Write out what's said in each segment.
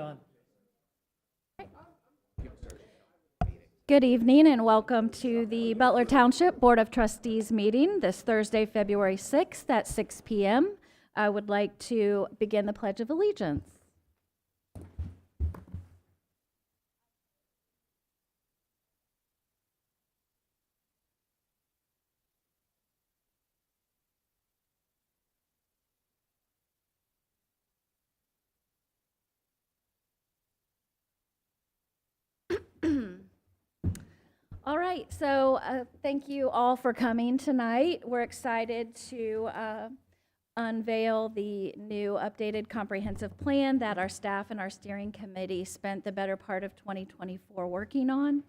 Done. Good evening and welcome to the Butler Township Board of Trustees meeting this Thursday, February 6th at 6 p.m. I would like to begin the Pledge of Allegiance. All right, so thank you all for coming tonight. We're excited to unveil the new updated comprehensive plan that our staff and our steering committee spent the better part of 2024 working on.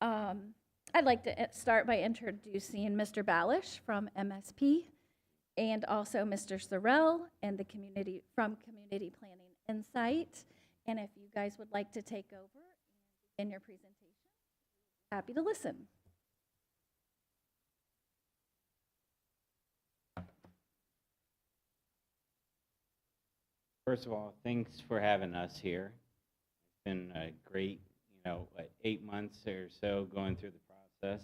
I'd like to start by introducing Mr. Balish from MSP and also Mr. Sorrell and the community from Community Planning Insight. And if you guys would like to take over and begin your presentation, happy to listen. First of all, thanks for having us here. It's been a great, 8 months or so going through the process.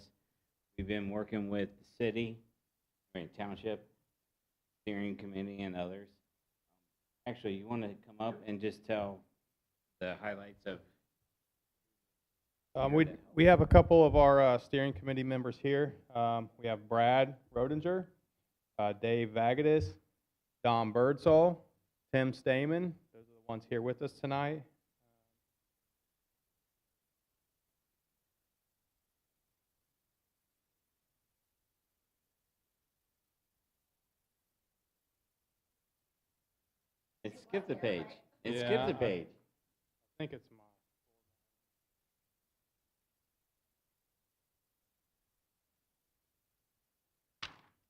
We've been working with the city, township, steering committee, and others. Actually, you want to come up and just tell the highlights of. We have a couple of our steering committee members here. We have Brad Rodinger, Dave Vagadis, Don Birdsall, Tim Stamen. Those are the ones here with us tonight. It skipped the page. It Yeah, skipped the page. I think it's mine.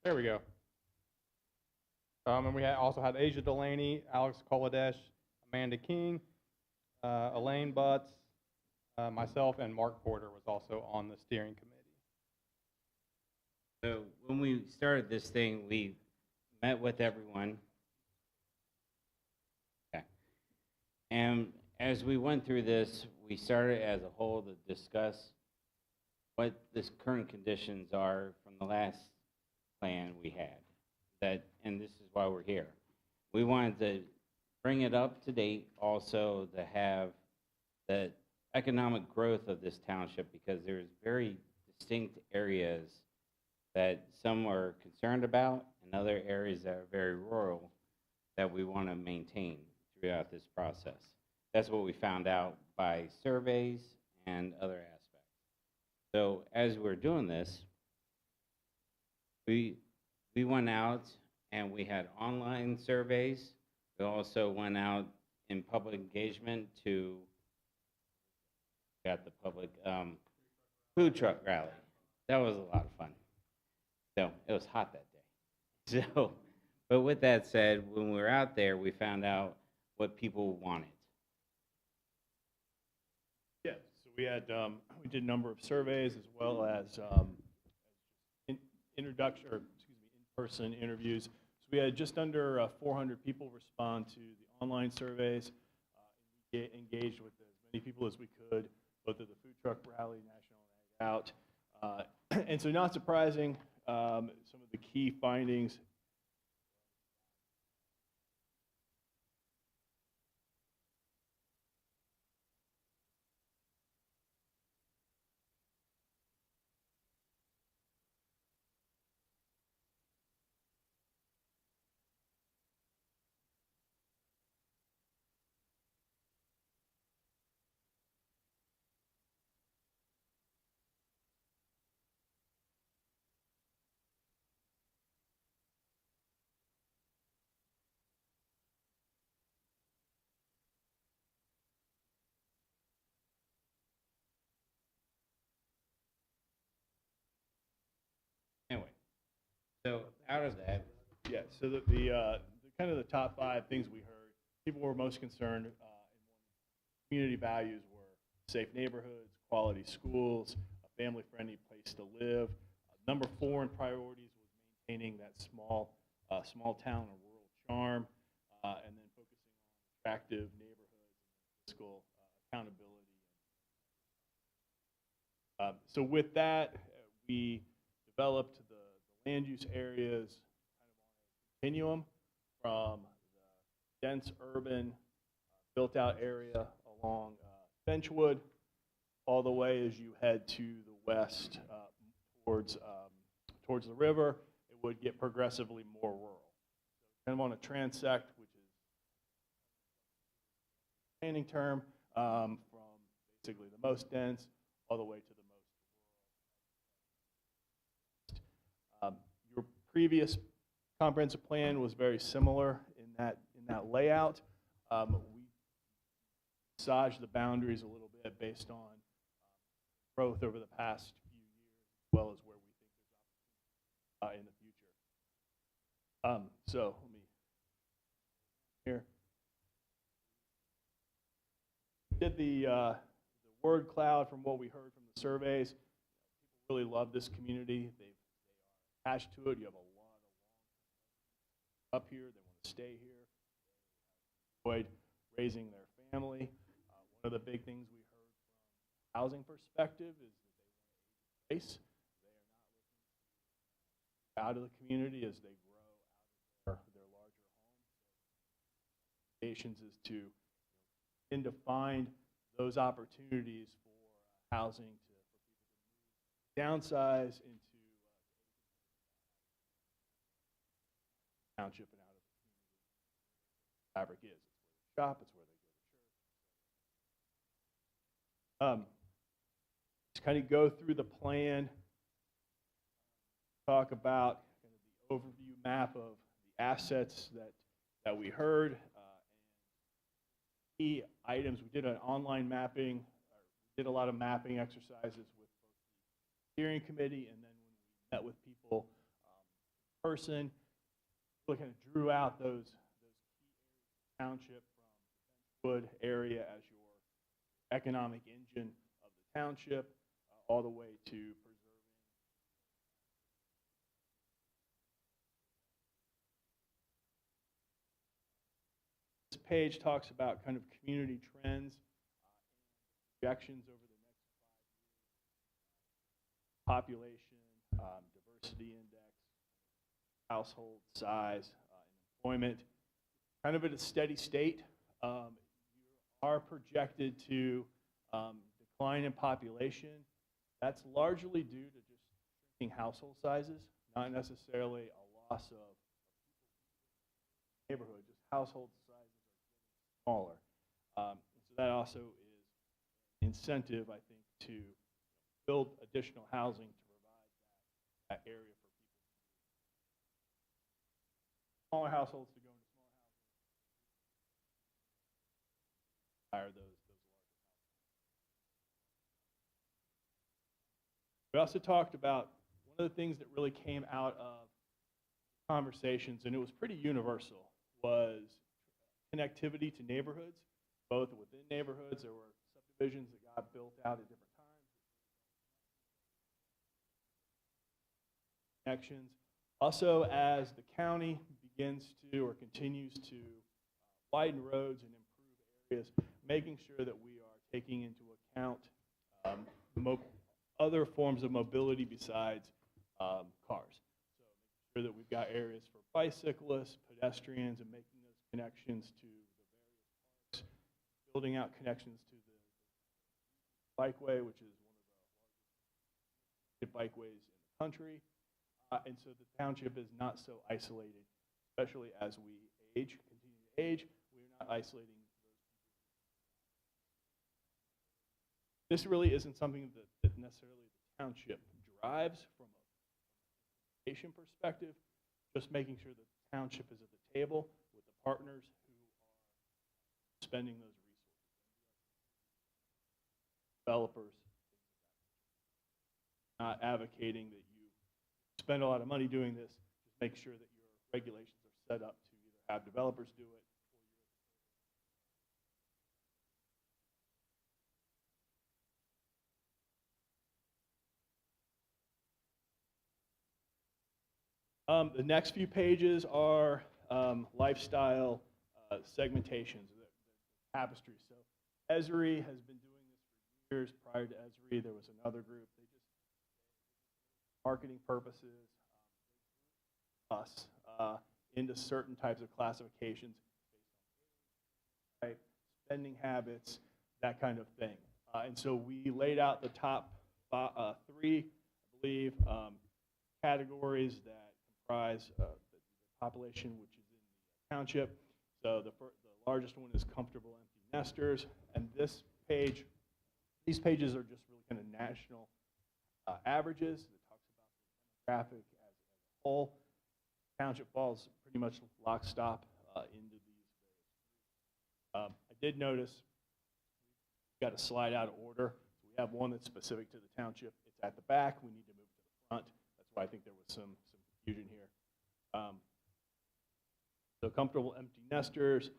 There we go. And we also had Asia Delaney, Alex Koladesh, Amanda King, Elaine Butts, myself, and Mark Porter was also on the steering committee. So when we started this thing, we met with everyone. Okay. And as we went through this, we started as a whole to discuss what the current conditions are from the last plan we had. And this is why we're here. We wanted to bring it up to date, also to have the economic growth of this township, because there's very distinct areas that some are concerned about and other areas that are very rural that we want to maintain throughout this process. That's what we found out by surveys and other aspects. So as we're doing this, we went out and we had online surveys. We also went out in public engagement to got the public food truck rally. That was a lot of fun. So it was hot that day. So, but with that said, when we were out there, we found out what people wanted. Yeah, so we had we did a number of surveys as well as in-person interviews. So we had just under 400 people respond to the online surveys. We engaged with as many people as we could, both at the food truck rally, National Night Out, and so not surprising, some of the key findings. Anyway, so out of that, Yeah, so the kind of the top 5 things we heard, people were most concerned in community values were safe neighborhoods, quality schools, a family-friendly place to live. Number 4 in priorities was maintaining that small town or rural charm, and then focusing on attractive neighborhoods, fiscal accountability. So with that, we developed the land use areas kind of on a continuum from the dense urban built-out area along Benchwood all the way as you head to the west towards the river. It would get progressively more rural. So kind of on a transect, which is a planning term, from basically the most dense all the way to the most. Your previous comprehensive plan was very similar in that layout. We massaged the boundaries a little bit based on growth over the past few years, as well as where we think there's opportunity in the future. So let me here. We did the word cloud from what we heard from the surveys. People really love this community. They are attached to it. You have a lot of up here. They want to stay here. They enjoyed raising their family. One of the big things we heard from a housing perspective is that they want to age in place. They are not looking out of the community as they grow out of their larger homes. Recommendations is to begin to find those opportunities for housing for people to downsize into township and out of the community. Fabric is. It's where they shop. It's where they go to church. Just kind of go through the plan. Talk about kind of the overview map of the assets that we heard. Key items. We did an online mapping. We did a lot of mapping exercises with both the steering committee and then when we met with people in person. We kind of drew out those key areas of the township from the Benchwood area as your economic engine of the township, all the way to preserving. This page talks about kind of community trends, projections over the next 5 years, population, diversity index, household size, and employment, kind of at a steady state. You are projected to decline in population. That's largely due to just shrinking household sizes, not necessarily a loss of neighborhood, just household sizes are smaller. So that also is incentive, I think, to build additional housing to provide that area for people. Smaller households to go into smaller houses. Hire those larger houses. We also talked about one of the things that really came out of conversations, and it was pretty universal, was connectivity to neighborhoods, both within neighborhoods. There were subdivisions that got built out at different times. Connections. Also, as the county begins to or continues to widen roads and improve areas, making sure that we are taking into account other forms of mobility besides cars. So making sure that we've got areas for bicyclists, pedestrians, and making those connections to the various parks, building out connections to the bikeway, which is one of the largest bikeways in the country. And so the township is not so isolated, especially as we age, continue to age. We're not isolating those people. This really isn't something that necessarily the township drives from a education perspective, just making sure that the township is at the table with the partners who are spending those resources. Developers, not advocating that you spend a lot of money doing this, just make sure that your regulations are set up to either have developers do it or you're. The next few pages are lifestyle segmentations, the tapestry. So Esri has been doing this for years. Prior to Esri, there was another group. They just, marketing purposes, us into certain types of classifications based on type, spending habits, that kind of thing. And so we laid out the top three, I believe, categories that comprise the population which is in the township. So the largest one is comfortable empty nesters, and these pages are just really kind of national averages that talks about the demographic as a whole. Township falls pretty much lock stop into these various I did notice we've got to slide out of order. So we have one that's specific to the township. It's at the back. We need to move to the front. That's why I think there was some confusion here. So comfortable empty nesters,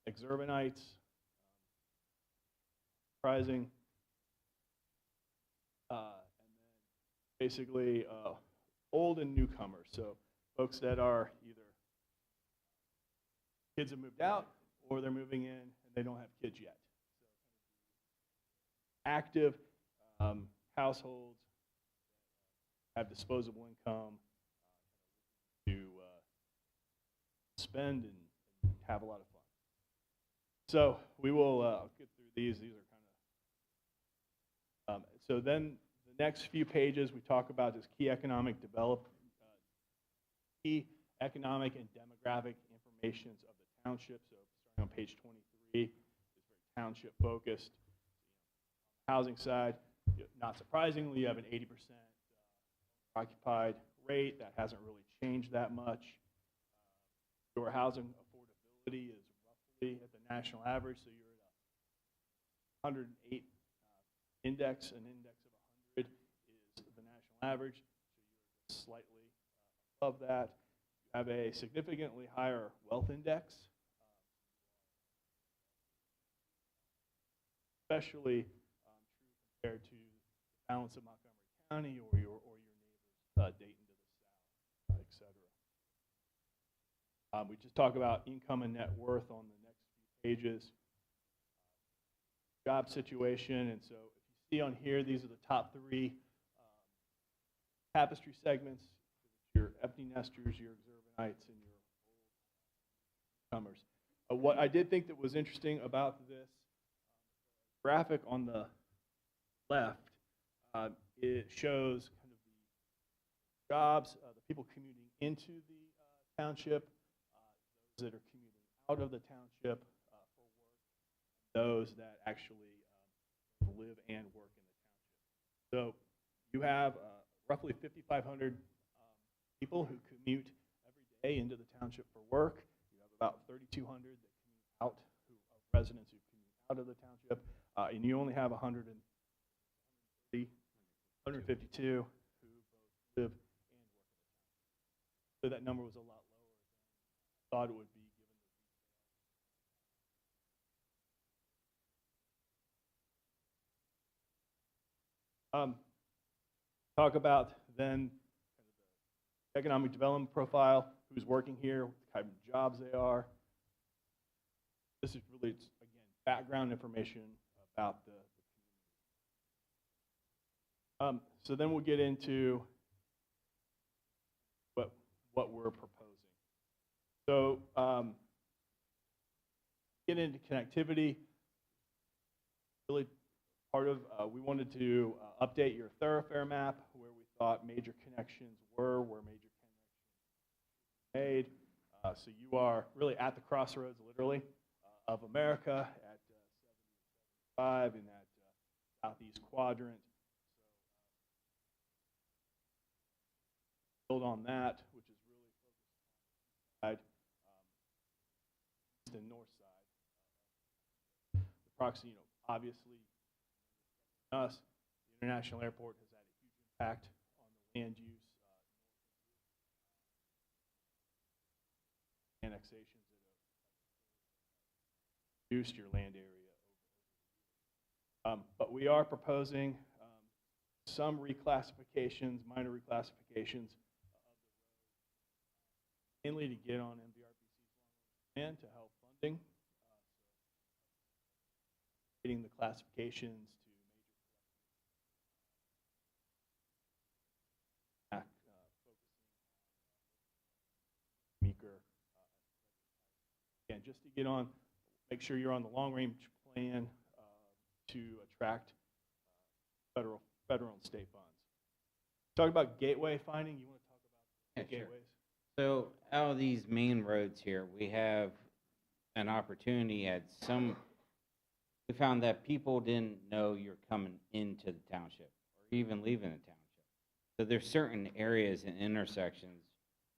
exurbanites, surprising, and then basically old and newcomers. So folks that are either kids have moved out or they're moving in and they don't have kids yet. So active households have disposable income to spend and have a lot of fun. So we will get through these. These are kind of so then the next few pages we talk about is key economic key economic and demographic informations of the township. So starting on page 23 is very township focused. Housing side, not surprisingly, you have an 80% occupied rate. That hasn't really changed that much. Your housing affordability is roughly at the national average, so you're at a 108 index. An index of 100 is the national average, so you're slightly above that. You have a significantly higher wealth index, especially true compared to the balance of Montgomery County or your neighbors, Dayton to the south, et cetera. We just talk about income and net worth on the next few pages. Job situation, and so if you see on here, these are the top three tapestry segments: your empty nesters, your exurbanites, and your newcomers. What I did think that was interesting about this graphic on the left, it shows kind of the jobs, the people commuting into the township, those that are commuting out of the township for work, those that actually live and work in the township. So you have roughly 5,500 people who commute every day into the township for work. You have about 3,200 that commute out, residents who commute out of the township, and you only have 152 who both live and work in the township. So that number was a lot lower than I thought it would be, given the talk about then kind of the economic development profile, who's working here, what type of jobs they are. This is really, again, background information about the community. So then we'll get into what we're proposing. So get into connectivity. Really part of, we wanted to update your thoroughfare map where we thought major connections were, where major connections were made. So you are really at the crossroads, literally, of America at 75 in that southeast quadrant. So build on that, which is really focused on the side, east and north side. The proxy, obviously, us, the international airport has had a huge impact on the land use, annexations that have reduced your land area over. But we are proposing some reclassifications, minor reclassifications of the road, mainly to get on MVRPC's long-range plan to help funding. updating the classifications to major meeker. Again, just to get on, make sure you're on the long-range plan to attract federal and state funds. Talk about gateway finding. You want to talk about Yeah, sure. gateways? So out of these main roads here, we have an opportunity at some, we found that people didn't know you're coming into the township or even leaving the township. So there's certain areas and intersections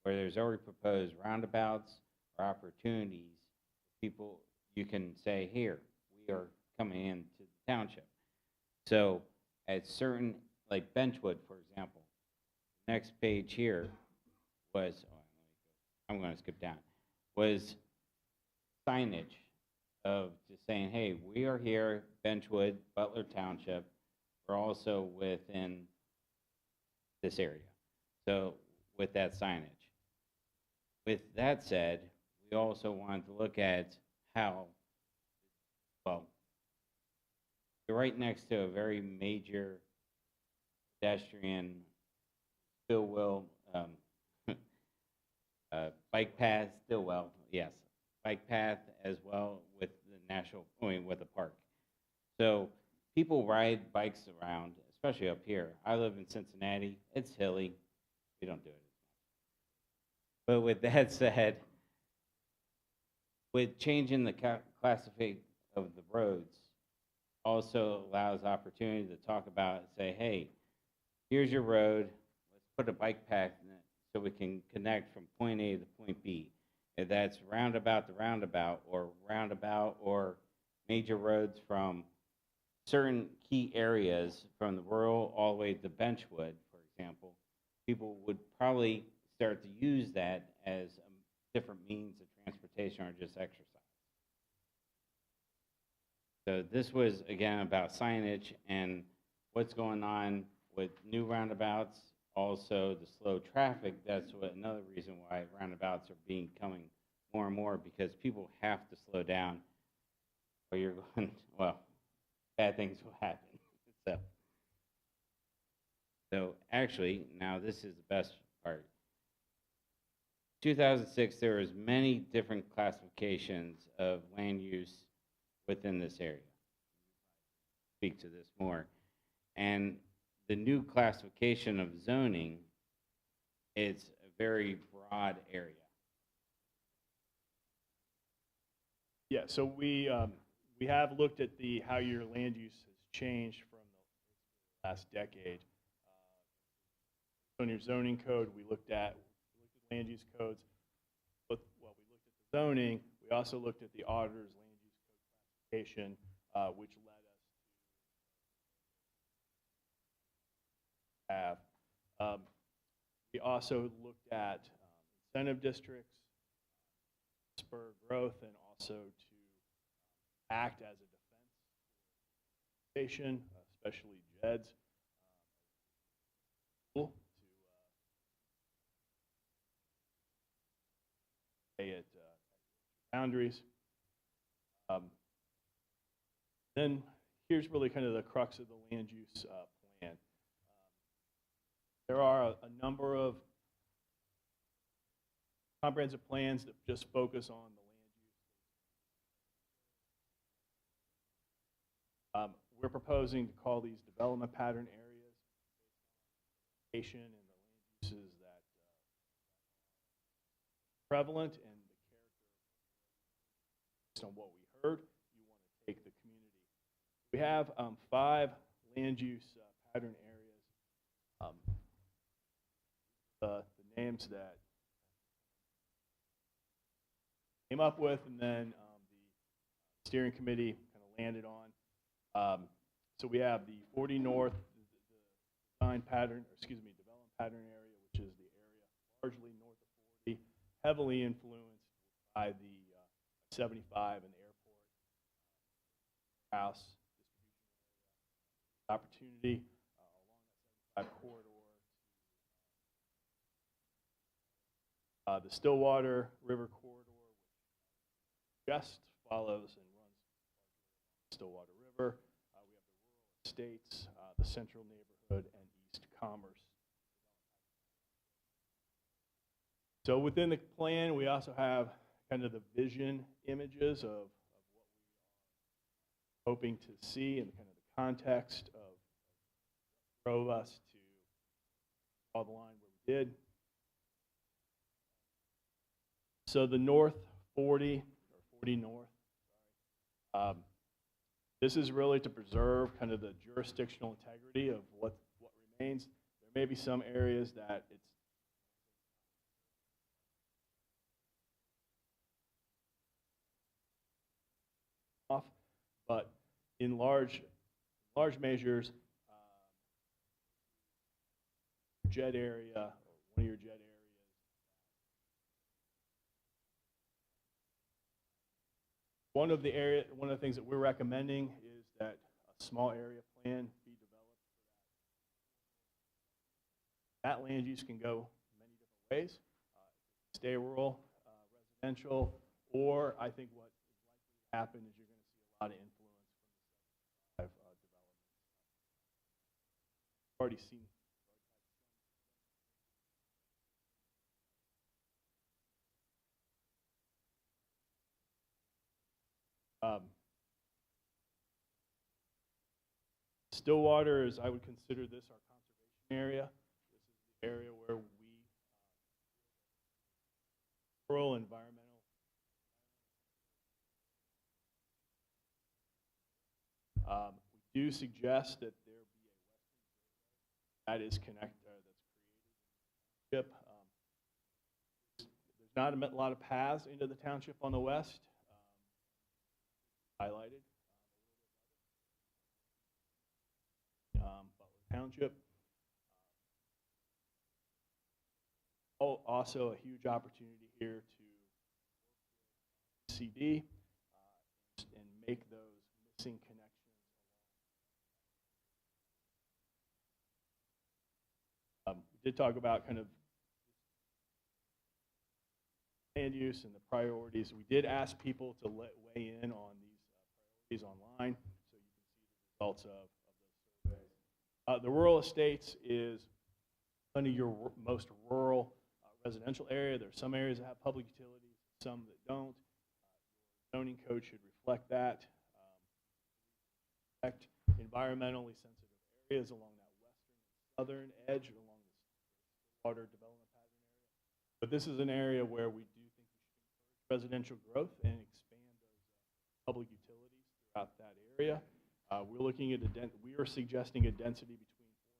where there's already proposed roundabouts or opportunities. People, you can say, here, we are coming into the township. So at certain, like Benchwood, for example, next page here was, I'm going to skip down, was signage of just saying, hey, we are here, Benchwood, Butler Township. We're also within this area. So with that signage. With that said, we also wanted to look at how, well, you're right next to a very major pedestrian, Stillwell, bike path, Stillwell, yes, bike path as well with the with the park. So people ride bikes around, especially up here. I live in Cincinnati. It's hilly. We don't do it. But with that said, with changing the classification of the roads, also allows opportunity to talk about, say, hey, here's your road. Let's put a bike path in it so we can connect from point A to point B. If that's roundabout to roundabout or major roads from certain key areas from the rural all the way to Benchwood, for example, people would probably start to use that as a different means of transportation or just exercise. So this was, again, about signage and what's going on with new roundabouts, also the slow traffic. That's another reason why roundabouts are becoming more and more, because people have to slow down or you're going, well, bad things will happen. So actually, now this is the best part. 2006, there was many different classifications of land use within this area. Speak to this more. And the new classification of zoning, it's a very broad area. Yeah, so we have looked at how your land use has changed from the last decade. On your zoning code, we looked at land use codes. We looked at the zoning. We also looked at the auditor's land use code classification, which led us to have. We also looked at incentive districts, spur growth, and also to act as a defense station, especially JEDs, to stay at boundaries. Then here's really kind of the crux of the land use plan. There are a number of comprehensive plans that just focus on the land use. We're proposing to call these development pattern areas based on location and the land uses that are prevalent and the character based on what we heard. You want to take the community. We have 5 land use pattern areas. The names that came up with, and then the steering committee kind of landed on. So we have the 40 North development pattern area, which is the area largely north of 40, heavily influenced by the 75 and the airport, house distribution area, opportunity along that 75 corridor. The Stillwater River corridor, which just follows and runs the Stillwater River. River. We have the rural estates, the central neighborhood, and East Commerce. So within the plan, we also have kind of the vision images of what we're hoping to see and kind of the context of what drove us to draw the line where we did. So the North 40, or 40 North, this is really to preserve kind of the jurisdictional integrity of what remains. There may be some areas that it's off, but in large measures, jet area, or one of your jet areas, one of the things that we're recommending is that a small area plan be developed for that. That land use can go many different ways. Stay rural, residential, or I think what is likely to happen is you're going to see a lot of influence from the development. We've already seen. Stillwater is, I would consider this our conservation area. This is the area where we rural environmental. We do suggest that there be a western that is that's created in the township. There's not a lot of paths into the township on the west. Highlighted. Butler Township. Also a huge opportunity here to CD and make those missing connections. We did talk about kind of land use and the priorities. We did ask people to weigh in on these online, so you can see the results of those surveys. The rural estates is kind of your most rural residential area. There's some areas that have public utilities, some that don't. Zoning code should reflect that. Protect environmentally sensitive areas along that western and southern edge along the water development pattern area. But this is an area where we do think we should encourage residential growth and expand those public utilities throughout that area. We're looking at we are suggesting a density between 4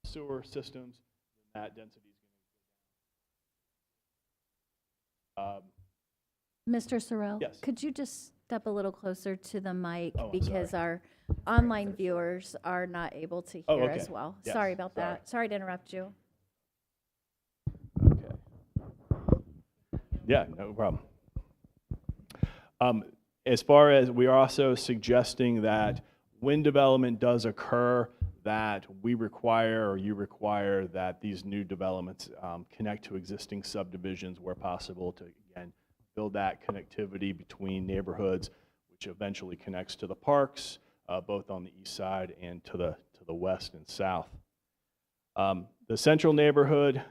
and 6 sewer systems, and that density is going to go down. Mr. Sorrell? Yes. Could you just step a little closer to the mic? Oh, I'm because sorry. our online viewers are not able to Oh, hear okay. as well. Yes, Sorry about sorry. that. Sorry to interrupt you. Okay. Yeah, no problem. As far as we are also suggesting that when development does occur, that we require or you require that these new developments connect to existing subdivisions where possible to, again, build that connectivity between neighborhoods, which eventually connects to the parks, both on the east side and to the west and south. The central neighborhood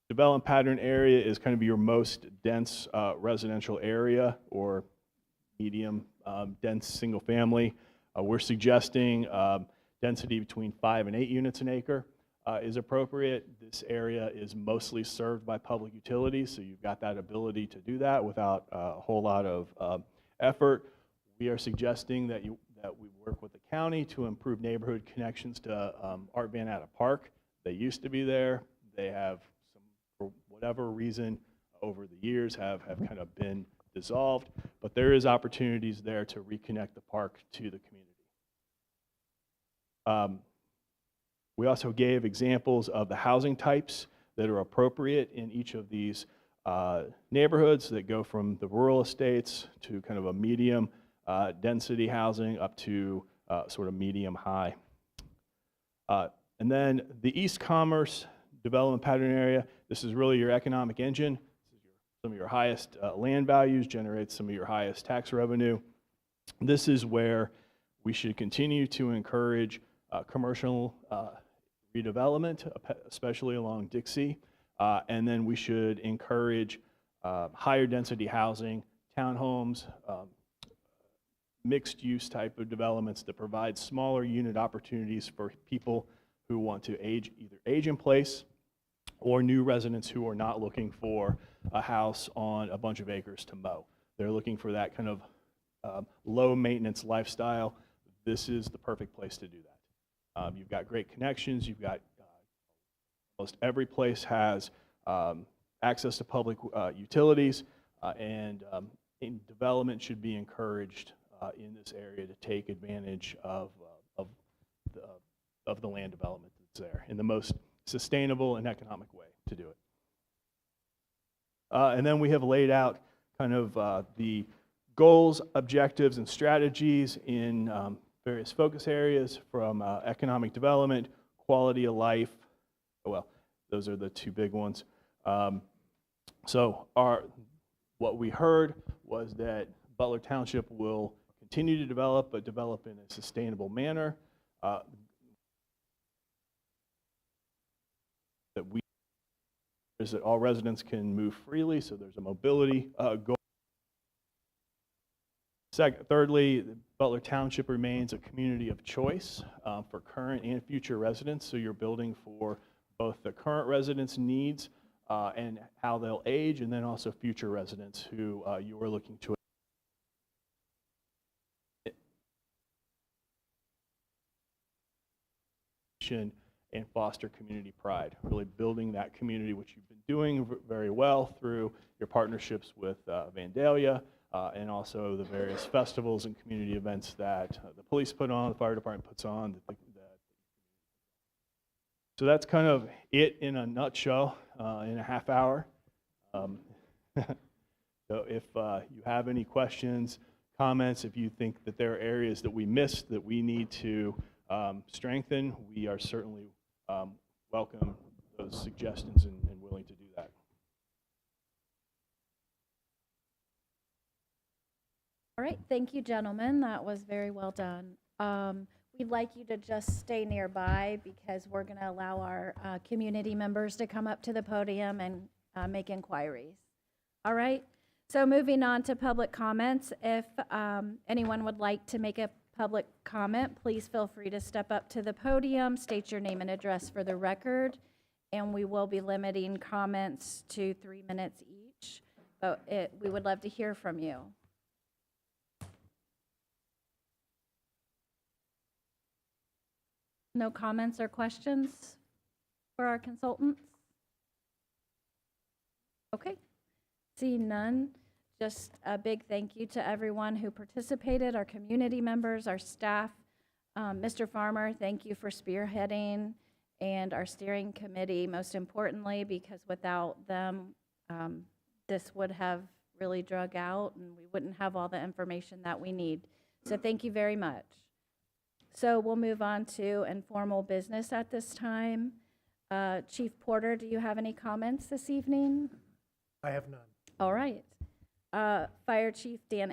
development pattern area is kind of your most dense residential area or medium dense single family. We're suggesting density between 5 and 8 units an acre is appropriate. This area is mostly served by public utilities, so you've got that ability to do that without a whole lot of effort. We are suggesting that we work with the county to improve neighborhood connections to Art Van Atta Park. They used to be there. They have, for whatever reason, over the years have kind of been dissolved, but there is opportunities there to reconnect the park to the community. We also gave examples of the housing types that are appropriate in each of these neighborhoods that go from the rural estates to kind of a medium density housing up to sort of medium high. And then the East Commerce development pattern area, this is really your economic engine. This is some of your highest land values, generates some of your highest tax revenue. This is where we should continue to encourage commercial redevelopment, especially along Dixie. And then we should encourage higher density housing, townhomes, mixed use type of developments that provide smaller unit opportunities for people who want to either age in place or new residents who are not looking for a house on a bunch of acres to mow. They're looking for that kind of low maintenance lifestyle. This is the perfect place to do that. You've got great connections. You've got almost every place has access to public utilities, and development should be encouraged in this area to take advantage of the land development that's there in the most sustainable and economic way to do it. And then we have laid out kind of the goals, objectives, and strategies in various focus areas from economic development, quality of life. Well, those are the two big ones. So what we heard was that Butler Township will continue to develop, but develop in a sustainable manner. That all residents can move freely, so there's a mobility goal. Thirdly, Butler Township remains a community of choice for current and future residents, so you're building for both the current residents' needs and how they'll age, and then also future residents who you are looking to and foster community pride, really building that community, which you've been doing very well through your partnerships with Vandalia and also the various festivals and community events that the police put on, the fire department puts on. So that's kind of it in a nutshell in a half hour. So if you have any questions, comments, if you think that there are areas that we missed that we need to strengthen, we are certainly welcome those suggestions and willing to do that. All right, thank you, gentlemen. That was very well done. We'd like you to just stay nearby because we're going to allow our community members to come up to the podium and make inquiries. All right, so moving on to public comments. If anyone would like to make a public comment, please feel free to step up to the podium, state your name and address for the record, and we will be limiting comments to 3 minutes each, but we would love to hear from you. No comments or questions for our consultants? Okay, seeing none. Just a big thank you to everyone who participated, our community members, our staff. Mr. Farmer, thank you for spearheading, and our steering committee, most importantly, because without them, this would have really drug out and we wouldn't have all the information that we need. So thank you very much. So we'll move on to informal business at this time. Chief Porter, do you have any comments this evening? I have none. All right. Fire Chief Dan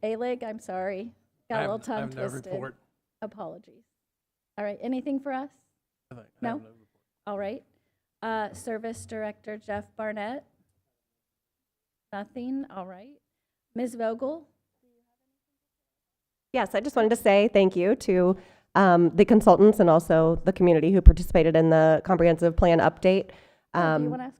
Alig, I'm sorry. Got a little tongue twisted. I have no report. Apologies. All right, anything for us? I have No? no report. All right. Service Director Jeff Barnett? Nothing? All right. Ms. Vogel? Yes, I just wanted to say thank you to the consultants and also the community who participated in the comprehensive plan update. Do you want to ask questions?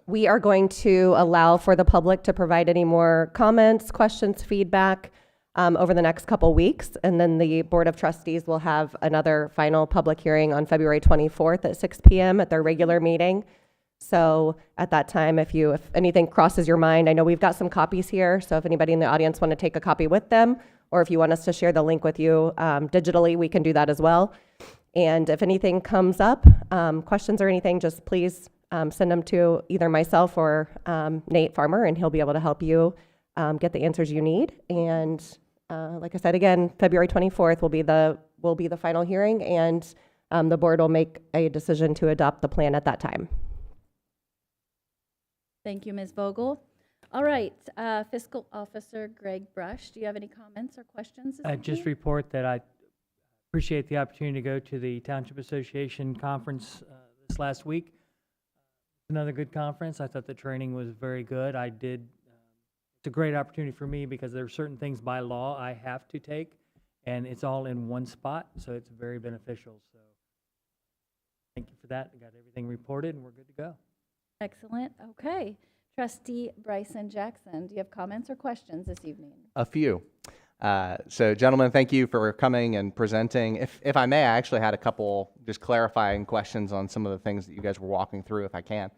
We are going to allow for the public to provide any more comments, questions, feedback over the next couple weeks, and then the Board of Trustees will have another final public hearing on February 24th at 6 p.m. at their regular meeting. So at that time, if anything crosses your mind, I know we've got some copies here, so if anybody in the audience want to take a copy with them, or if you want us to share the link with you digitally, we can do that as well. And if anything comes up, questions or anything, just please send them to either myself or Nate Farmer, and he'll be able to help you get the answers you need. And like I said, again, February 24th will be the final hearing, and the board will make a decision to adopt the plan at that time. Thank you, Ms. Vogel. All right, Fiscal Officer Greg Brush, do you have any comments or questions this I just evening? report that I appreciate the opportunity to go to the Township Association conference this last week. Another good conference. I thought the training was very good. It's a great opportunity for me because there are certain things by law I have to take, and it's all in one spot, so it's very beneficial. So thank you for that. I got everything reported, and we're good to go. Excellent, okay. Trustee Bryson Jackson, do you have comments or questions this evening? A few. So, gentlemen, thank you for coming and presenting. If I may, I actually had a couple just clarifying questions on some of the things that you guys were walking through, if I can.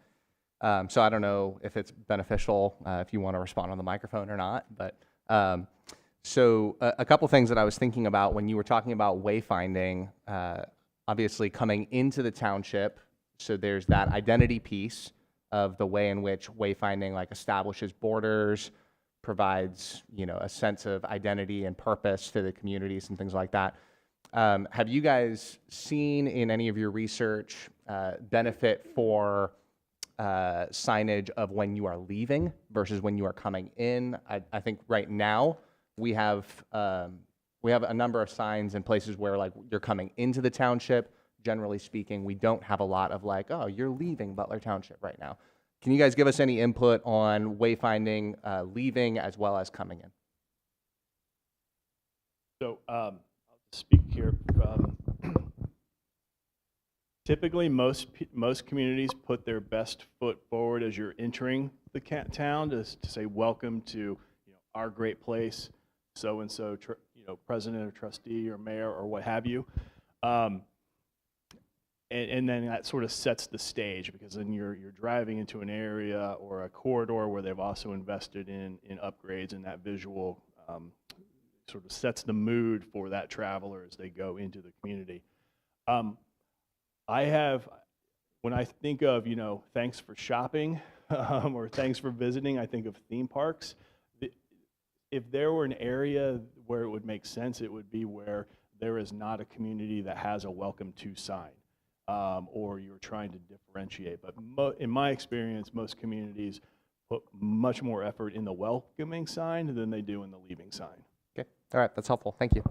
So I don't know if it's beneficial, if you want to respond on the microphone or not, but so a couple things that I was thinking about when you were talking about wayfinding, obviously coming into the township, so there's that identity piece of the way in which wayfinding like establishes borders, provides, you know, a sense of identity and purpose to the communities and things like that. Have you guys seen in any of your research benefit for signage of when you are leaving versus when you are coming in? I think right now we have a number of signs in places where like you're coming into the township. Generally speaking, we don't have a lot of like, oh, you're leaving Butler Township right now. Can you guys give us any input on wayfinding, leaving as well as coming in? So I'll speak here. Typically, most communities put their best foot forward as you're entering the town to say welcome to our great place, so and so, president or trustee or mayor or what have you. And then that sort of sets the stage, because then you're driving into an area or a corridor where they've also invested in upgrades, and that visual sort of sets the mood for that traveler as they go into the community. When I think of, thanks for shopping or thanks for visiting, I think of theme parks. If there were an area where it would make sense, it would be where there is not a community that has a welcome to sign. Or you're trying to differentiate. But in my experience, most communities put much more effort in the welcoming sign than they do in the leaving sign. Okay, all right, that's helpful. Thank you.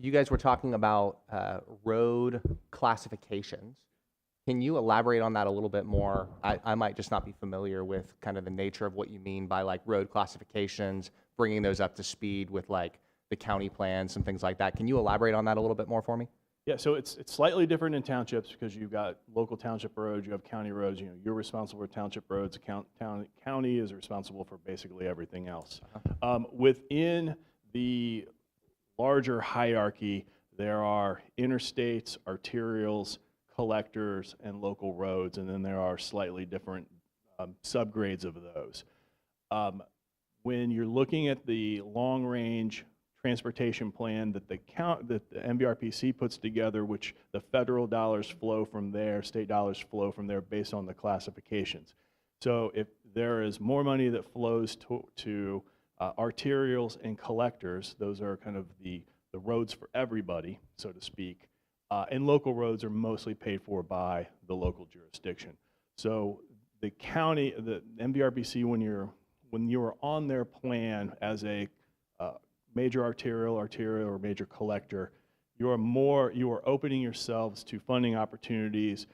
You guys were talking about road classifications. Can you elaborate on that a little bit more? I might just not be familiar with kind of the nature of what you mean by like road classifications, bringing those up to speed with like the county plans and things like that. Can you elaborate on that a little bit more for me? Yeah, so it's slightly different in townships because you've got local township roads, you have county roads. You're responsible for township roads. County is responsible for basically everything else. Within the larger hierarchy, there are interstates, arterials, collectors, and local roads, and then there are slightly different subgrades of those. When you're looking at the long-range transportation plan that the MVRPC puts together, which the federal dollars flow from there, state dollars flow from there based on the classifications. So if there is more money that flows to arterials and collectors, those are kind of the roads for everybody, so to speak, and local roads are mostly paid for by the local jurisdiction. So the county, the MVRPC, when you're on their plan as a major arterial, or major collector, you are opening yourselves to funding opportunities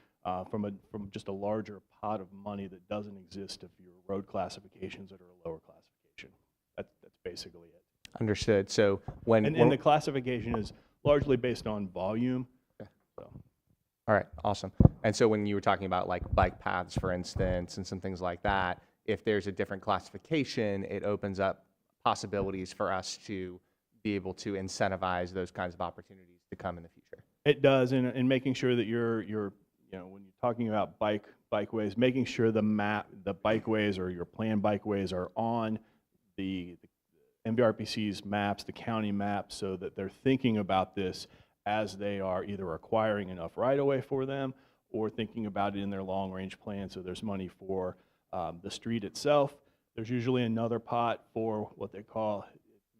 from just a larger pot of money that doesn't exist if your road classifications that are a lower classification. That's basically it. Understood. So when the classification is largely based on volume. Okay. So. All right, awesome. And so when you were talking about like bike paths, for instance, and some things like that, if there's a different classification, it opens up possibilities for us to be able to incentivize those kinds of opportunities to come in the future. It does, and making sure that you're when you're talking about bikeways, making sure the bikeways or your planned bikeways are on the MVRPC's maps, the county maps, so that they're thinking about this as they are either acquiring enough right-of-way for them or thinking about it in their long-range plan. So there's money for the street itself. There's usually another pot for what they call,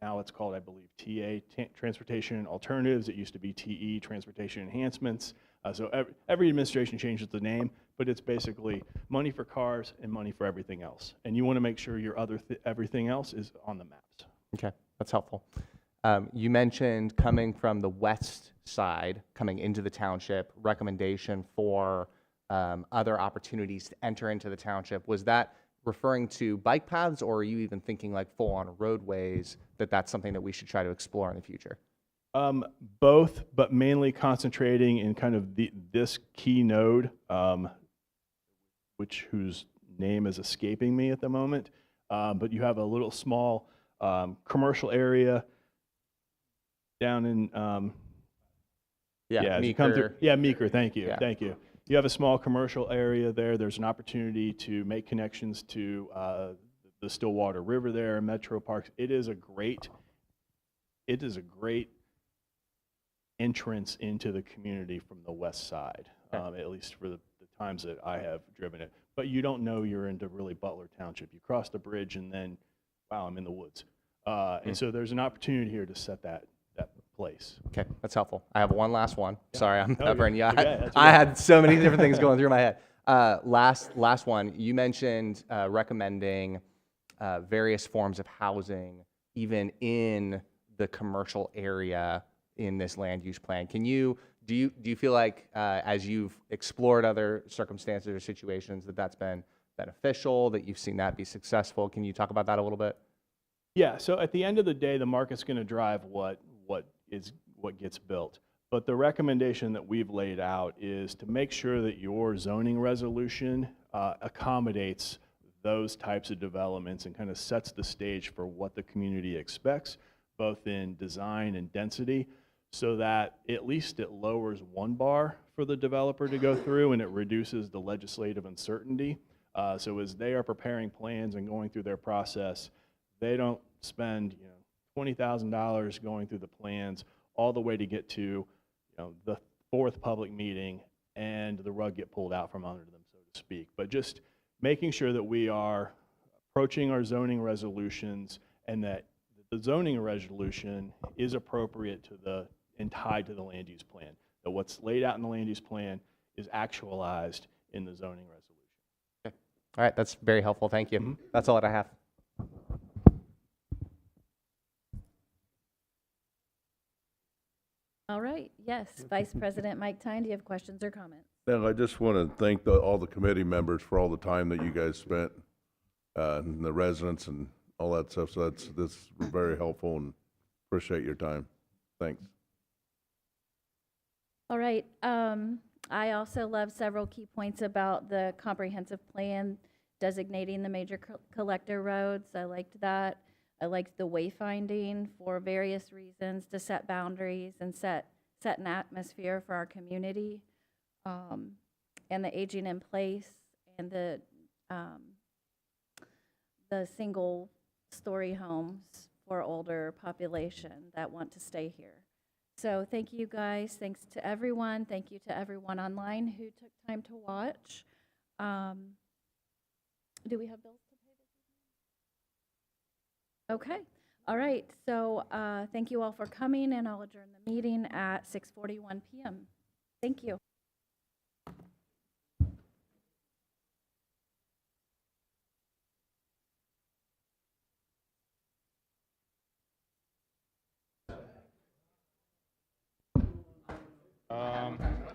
now it's called, I believe, TA, Transportation Alternatives. It used to be TE, Transportation Enhancements. So every administration changes the name, but it's basically money for cars and money for everything else. And you want to make sure your everything else is on the maps. Okay, that's helpful. You mentioned coming from the west side, coming into the township, recommendation for other opportunities to enter into the township. Was that referring to bike paths, or are you even thinking like full-on roadways, that's something that we should try to explore in the future? Both, but mainly concentrating in kind of this key node, whose name is escaping me at the moment. But you have a little small commercial area down in as you come through, Meeker. Thank you, thank you. You have a small commercial area there. There's an opportunity to make connections to the Stillwater River there, Metro Parks. It is a great entrance into the community from the west side, at least for the times that I have driven it. But you don't know you're into really Butler Township. You cross the bridge and then, wow, I'm in the woods. And so there's an opportunity here to set that place. Okay, that's helpful. I have one last one. Yeah. Sorry, I'm peppering you. Okay, I had so many different things going through my head. Last one. You mentioned recommending various forms of housing, even in the commercial area in this land use plan. Do you feel like as you've explored other circumstances or situations that's been beneficial, that you've seen that be successful? Can you talk about that a little bit? Yeah, so at the end of the day, the market's going to drive what gets built. But the recommendation that we've laid out is to make sure that your zoning resolution accommodates those types of developments and kind of sets the stage for what the community expects, both in design and density, so that at least it lowers one bar for the developer to go through and it reduces the legislative uncertainty. So as they are preparing plans and going through their process, they don't spend $20,000 going through the plans all the way to get to the fourth public meeting and the rug get pulled out from under them, so to speak. But just making sure that we are approaching our zoning resolutions and that the zoning resolution is appropriate to and tied to the land use plan. That what's laid out in the land use plan is actualized in the zoning resolution. Okay. All right, that's very helpful. Thank you. That's all that I have. All right, yes, Vice President Mike Thein, do you have questions or comments? And I just want to thank all the committee members for all the time that you guys spent, and the residents and all that stuff. So this is very helpful, and appreciate your time. Thanks. All right, I also love several key points about the comprehensive plan designating the major collector roads. I liked that. I liked the wayfinding for various reasons to set boundaries and set an atmosphere for our community, and the aging in place and the single-story homes for older population that want to stay here. So thank you guys. Thanks to everyone. Thank you to everyone online who took time to watch. Do we have bills to pay this evening? Okay. All right. So thank you all for coming, and I'll adjourn the meeting at 6:41 p.m. Thank you.